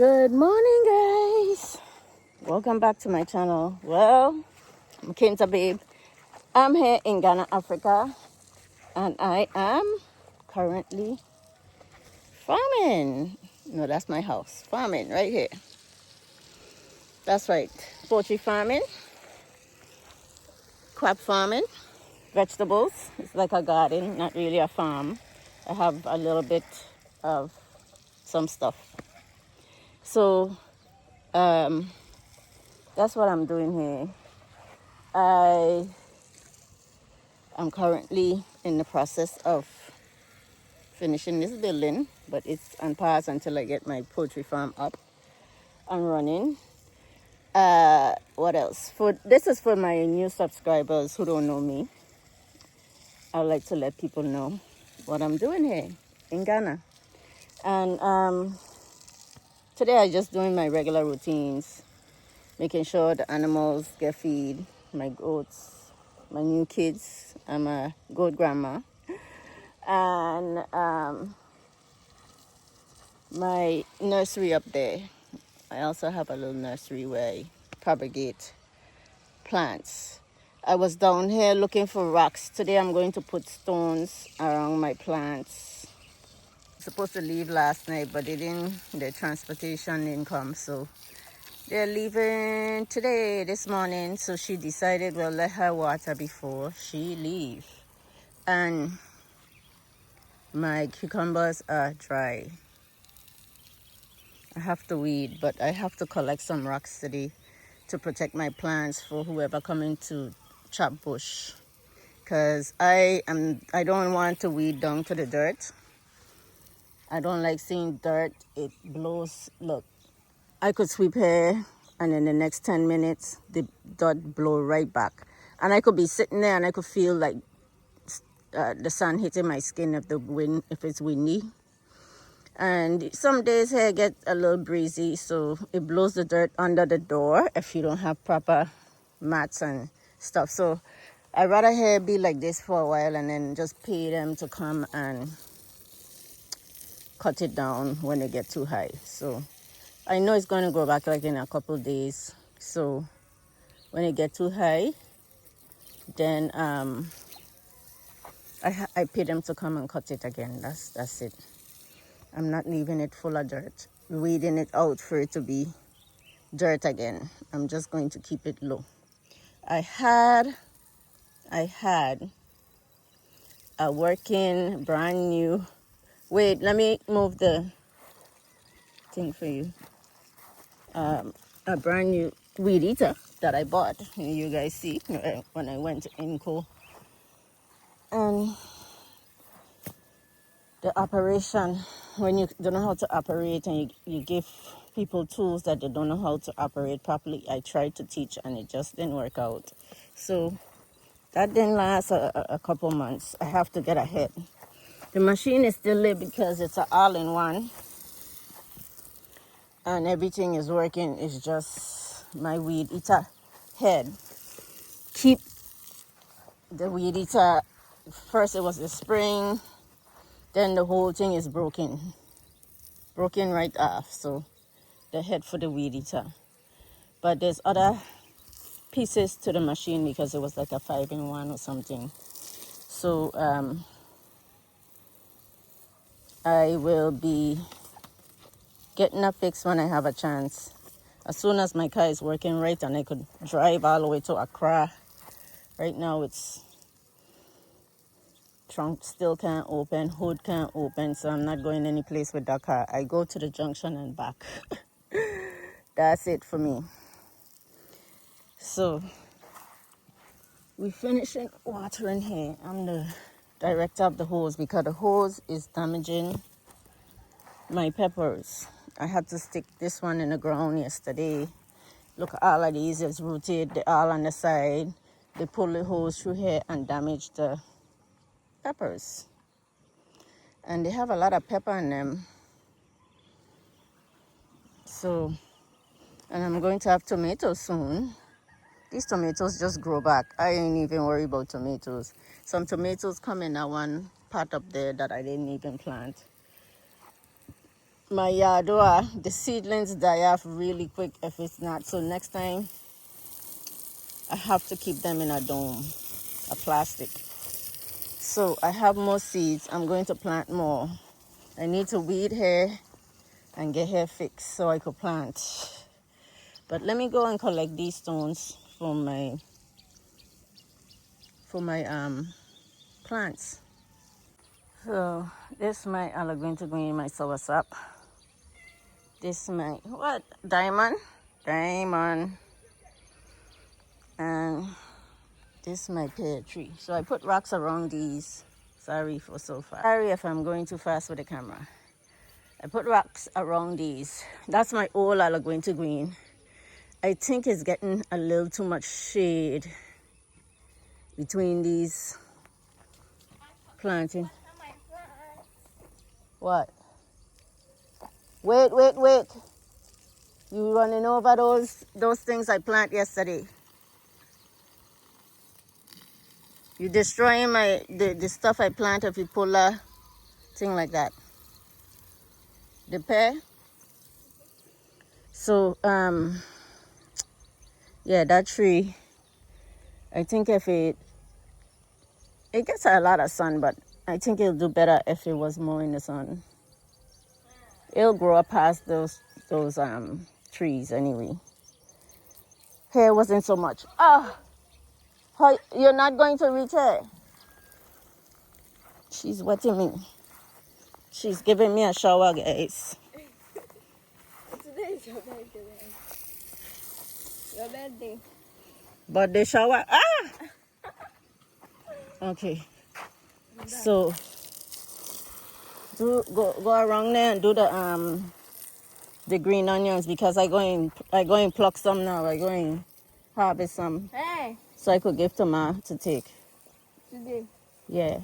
Good morning, guys. Welcome back to my channel. Well, I'm Kinza Babe. I'm here in Ghana, Africa, and I am currently farming. No, that's my house. Farming right here. That's right. Poultry farming, crab farming, vegetables. It's like a garden, not really a farm. I have a little bit of some stuff. So, that's what I'm doing here. I am currently in the process of finishing this building, but it's on pause until I get my poultry farm up and running. What else? This is for my new subscribers who don't know me. I would like to let people know what I'm doing here in Ghana. And today I'm just doing my regular routines, making sure the animals get feed, my goats, my new kids. I'm a goat grandma. And my nursery up there. I also have a little nursery where I propagate plants. I was down here looking for rocks. Today I'm going to put stones around my plants. I was supposed to leave last night, but their transportation didn't come, so they're leaving today, this morning. So she decided, well, let her water before she leave. And my cucumbers are dry. I have to weed, but I have to collect some rocks today to protect my plants for whoever coming to chop bush. Cause I don't want to weed down to the dirt. I don't like seeing dirt. It blows. Look, I could sweep here, and in the next 10 minutes, the dirt blow right back. And I could be sitting there, and I could feel like the sun hitting my skin if it's windy. And some days here get a little breezy, so it blows the dirt under the door if you don't have proper mats and stuff. So I'd rather here be like this for a while and then just pay them to come and cut it down when it get too high. So I know it's going to go back like in a couple of days. So when it get too high, then I pay them to come and cut it again. That's it. I'm not leaving it full of dirt, weeding it out for it to be dirt again. I'm just going to keep it low. I had a working brand new, wait, let me move the thing for you. A brand new weed eater that I bought. You guys see when I went to Inco. And the operation, when you don't know how to operate and you give people tools that they don't know how to operate properly, I tried to teach and it just didn't work out. So that didn't last a couple months. I have to get ahead. The machine is still lit because it's an all-in-one and everything is working. It's just my weed eater head. Keep the weed eater, first it was the spring, then the whole thing is broken right off. So the head for the weed eater, but there's other pieces to the machine because it was like a 5-in-1 or something. So I will be getting a fix when I have a chance. As soon as my car is working right and I could drive all the way to Accra. Right now it's trunk still can't open, hood can't open, so I'm not going any place with that car. I go to the junction and back. That's it for me. So we finishing watering here. I'm the director of the hose because the hose is damaging my peppers. I had to stick this one in the ground yesterday. Look, all of these is rooted. They're all on the side. They pull the hose through here and damage the peppers. And they have a lot of pepper in them. So, and I'm going to have tomatoes soon. These tomatoes just grow back. I ain't even worried about tomatoes. Some tomatoes come in that one pot up there that I didn't even plant. my yardua, the seedlings die off really quick if it's not. So next time I have to keep them in a dome, a plastic. So I have more seeds. I'm going to plant more. I need to weed here and get hair fixed so I could plant. But let me go and collect these stones for my plants. So this my going to go in my soursop. This my what? Diamond. And this my pear tree. So I put rocks around these. Sorry for so far. Sorry if I'm going too fast with the camera. I put rocks around these. That's my old going to green. I think it's getting a little too much shade between these planting. What? Wait. You running over those things I planted yesterday. You destroying the stuff I planted if you pull a thing like that. The pear. So yeah, that tree, I think if it gets a lot of sun, but I think it'll do better if it was more in the sun. It'll grow up past those trees anyway. Hair wasn't so much. You're not going to reach her. She's wetting me. She's giving me a shower, guys. Today is your birthday. Your birthday. Birthday shower. Okay. So go around there and do the green onions because I going pluck some now. I going harvest some. Hey. So I could give to Ma to take. Today. Yeah.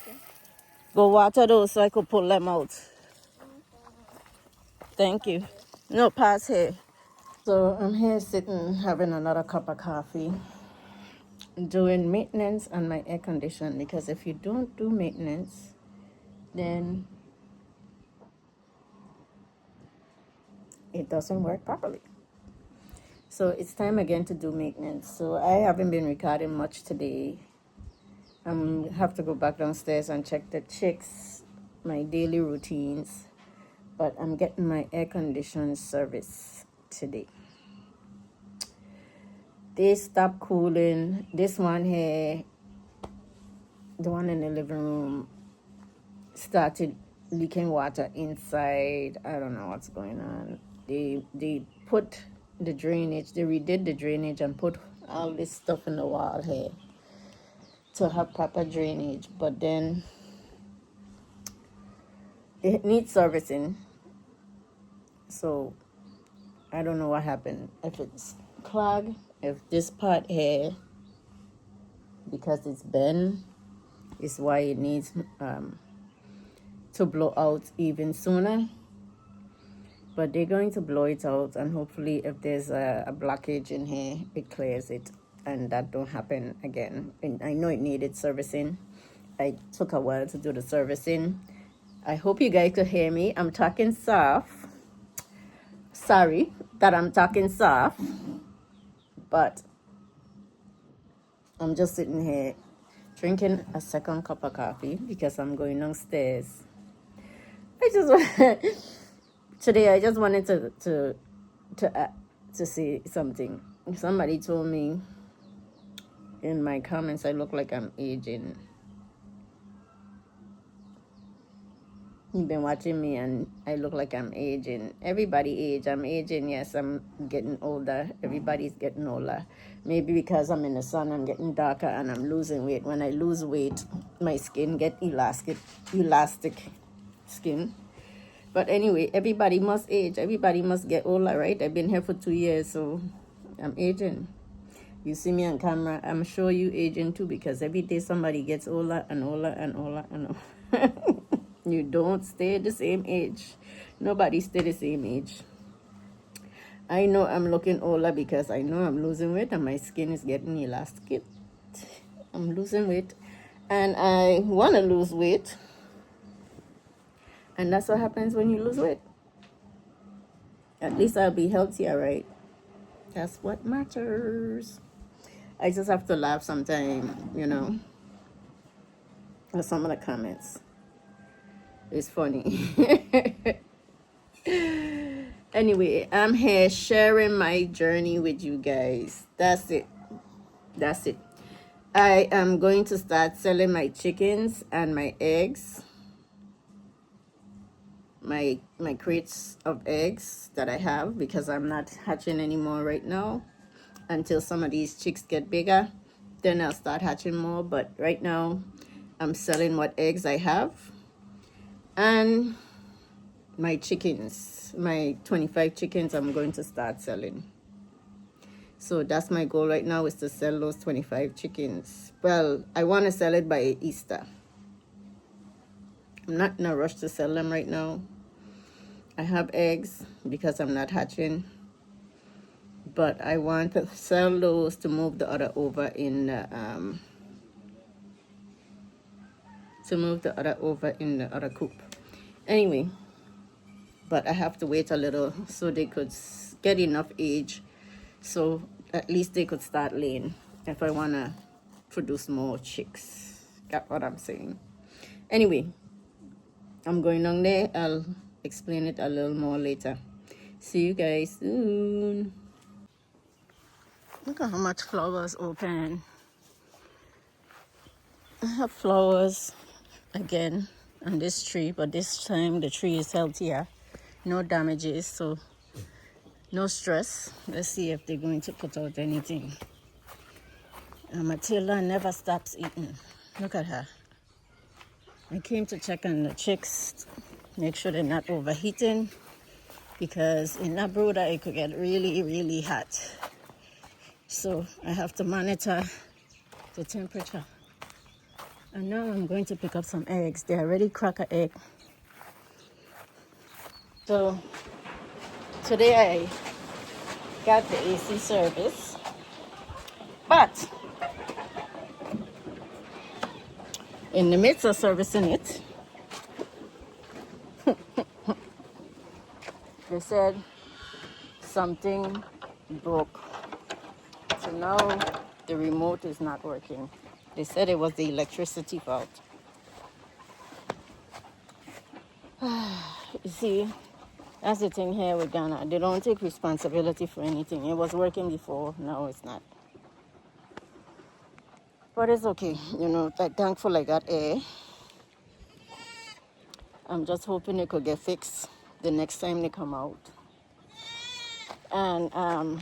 Okay. Go water those so I could pull them out. Thank you. No, pass here. So I'm here sitting having another cup of coffee, doing maintenance on my air condition because if you don't do maintenance, then it doesn't work properly. So it's time again to do maintenance. So I haven't been recording much today. Have to go back downstairs and check the chicks, my daily routines. But I'm getting my air condition service today. They stopped cooling. This one here, the one in the living room, started leaking water inside. I don't know what's going on. They put the drainage, they redid the drainage and put all this stuff in the wall here to have proper drainage, but then it needs servicing. So I don't know what happened. If it's clogged, if this part here, because it's bent, is why it needs to blow out even sooner. But they're going to blow it out, and hopefully if there's a blockage in here, it clears it and that don't happen again. And I know it needed servicing. I took a while to do the servicing. I hope you guys could hear me. I'm talking soft. Sorry that I'm talking soft, but I'm just sitting here drinking a second cup of coffee because I'm going downstairs. Today I just wanted to say something. Somebody told me in my comments I look like I'm aging. You've been watching me and I look like I'm aging. Everybody age. I'm aging. Yes, I'm getting older. Everybody's getting older. Maybe because I'm in the sun, I'm getting darker and I'm losing weight. When I lose weight, my skin get elastic skin. But anyway, everybody must age. Everybody must get older, right? I've been here for 2 years, so I'm aging. You see me on camera, I'm sure you aging too because every day somebody gets older and older and older and older. You don't stay the same age. Nobody stay the same age. I know I'm looking older because I know I'm losing weight and my skin is getting elastic. I'm losing weight and I want to lose weight. And that's what happens when you lose weight. At least I'll be healthier, right? That's what matters. I just have to laugh sometime, at some of the comments. It's funny. Anyway, I'm here sharing my journey with you guys. That's it. That's it. I am going to start selling my chickens and my eggs. My crates of eggs that I have, because I'm not hatching anymore right now until some of these chicks get bigger. Then I'll start hatching more, but right now I'm selling what eggs I have. And my chickens, my 25 chickens, I'm going to start selling. So that's my goal right now, is to sell those 25 chickens. Well, I want to sell it by Easter. I'm not in a rush to sell them right now. I have eggs because I'm not hatching, but I want to sell those to move the other over in the other coop. Anyway, but I have to wait a little so they could get enough age, so at least they could start laying if I want to produce more chicks. Got what I'm saying? Anyway, I'm going down there. I'll explain it a little more later. See you guys soon. Look at how much flowers open. I have flowers again on this tree, but this time the tree is healthier. No damages, so no stress. Let's see if they're going to put out anything. Matilda never stops eating. Look at her. I came to check on the chicks, make sure they're not overheating, because in that brooder it could get really, really hot. So I have to monitor the temperature. And now I'm going to pick up some eggs. They already cracked an egg. So today I got the AC service, but in the midst of servicing it, they said something broke. So now the remote is not working. They said it was the electricity fault. You see, that's the thing here with Ghana. They don't take responsibility for anything. It was working before, now it's not. But it's okay, thankful I got air. I'm just hoping it could get fixed the next time they come out. And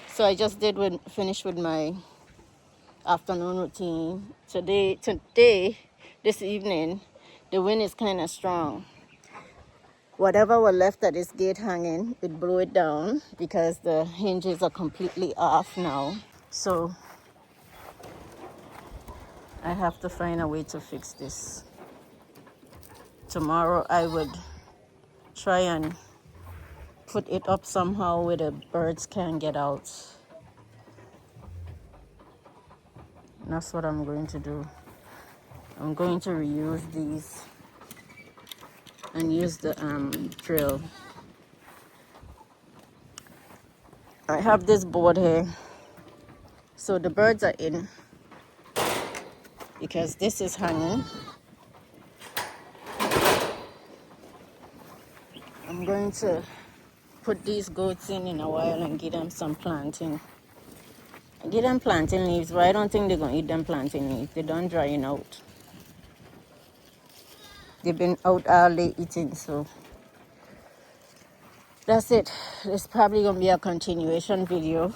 so I just finished with my afternoon routine. Today, this evening, the wind is kind of strong. Whatever was left at this gate hanging, it blew it down because the hinges are completely off now. So I have to find a way to fix this. Tomorrow I would try and put it up somehow where the birds can get out. And that's what I'm going to do. I'm going to reuse these and use the drill. I have this board here, so the birds are in because this is hanging. I'm going to put these goats in a while and give them some planting. I give them planting leaves, but I don't think they're going to eat them planting leaves. They're done drying out. They've been out all day eating, so that's it. It's probably going to be a continuation video.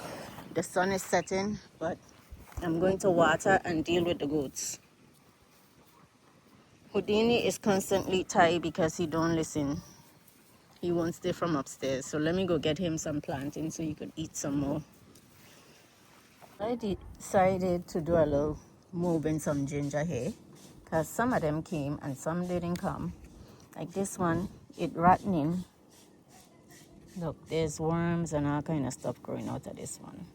The sun is setting, but I'm going to water and deal with the goats. Houdini is constantly tired because he don't listen. He won't stay from upstairs. So let me go get him some planting so he could eat some more. I decided to do a little move in some ginger here, because some of them came and some didn't come. Like this one, it rotting. Look, there's worms and all kind of stuff growing out of this one.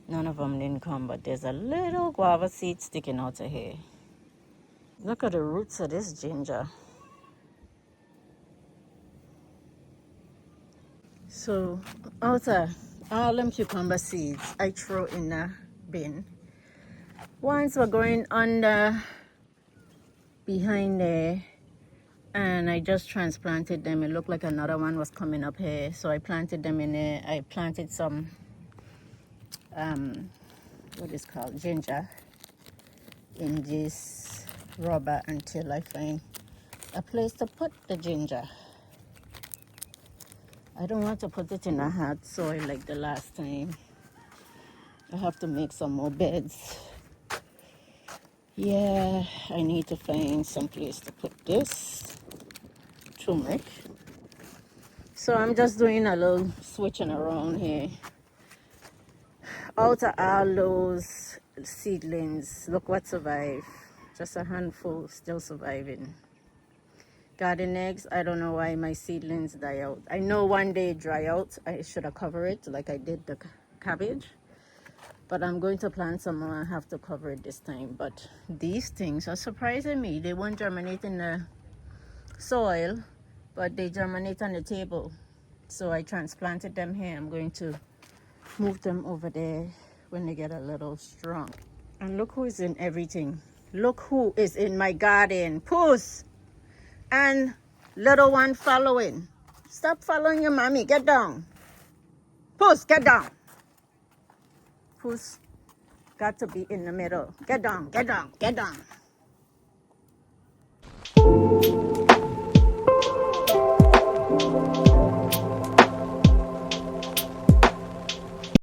None of them didn't come, but there's a little guava seed sticking out of here. Look at the roots of this ginger. So outside, all them cucumber seeds I throw in a bin. Ones were going under behind there, and I just transplanted them. It looked like another one was coming up here, so I planted them in there. I planted some what is called ginger in this rubber until I find a place to put the ginger. I don't want to put it in a hard soil like the last time. I have to make some more beds. Yeah, I need to find some place to put this turmeric. So I'm just doing a little switching around here. Out of all those seedlings, look what survived. Just a handful still surviving. Garden eggs, I don't know why my seedlings die out. I know one day dry out, I should have covered it like I did the cabbage. But I'm going to plant some more. I have to cover it this time. But these things are surprising me. They won't germinate in the soil, but they germinate on the table. So I transplanted them here. I'm going to move them over there when they get a little strong. And look who is in everything. Look who is in my garden. Puss and little one following. Stop following your mommy. Get down. Puss, get down. Puss got to be in the middle. Get down, get down, get down.